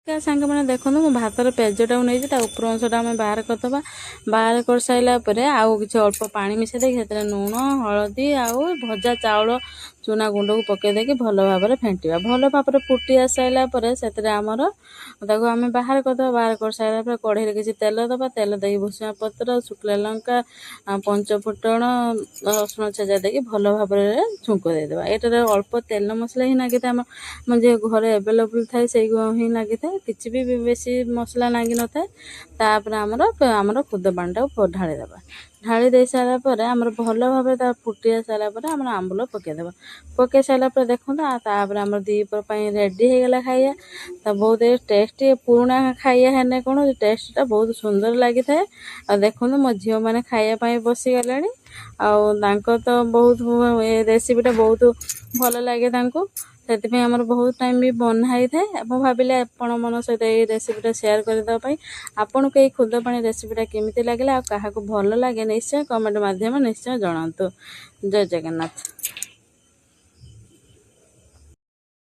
क्या सांग मैंने देखो मो भातर पेजटा नहीं ऊपर अंशटा आम बाहर करदे बाहर कर सारापर आउ कि अल्प पा मिसई दे लुण हलदी आउ भजा चाउल चूना गुंड को पकईदे भल भाव में फेंटा भल भाव में फुटी आसारापर से आमर आम बाहर करदे बाहर कर सारापर कढ़ई किसी तेल दबा तेल दे भुसुआ पत्र शुक्ला लंका पंचफुटण रसुण छेजा दे भल भाव में छुंक देदेबा। एटार अल्प तेल मसला ही लगी था आम जे घरे एवेलेबल थाए से ही लगी था किसी भी बेसी मसला लगी न था। तापर आमर खुद पानी ढालीदेवा ढाली दे सारापर आमर भल भाव फुटी सारापर आम आंबुल पकईदेवा पकई सारापर देखो तापर आम दीपर रेडी हो गला खाइया तो बहुत टेस्ट पुराणा खाइया है कौन टेस्टा बहुत सुंदर लगी था। आ देखो मो झील मैंने खाइया बसीगले तो बहुत रेसिपीटा बहुत भल लगे से आमर बहुत टाइम भी बनाई थाए भाविले आपण मन सहित ये रेसिपीटा सेयार करदेवाई आपन को खुद पानी रेसिपीटा केमिति लगे क्या भल लगे निश्चय कमेंट माध्यम निश्चय जनातु। जय जगन्नाथ।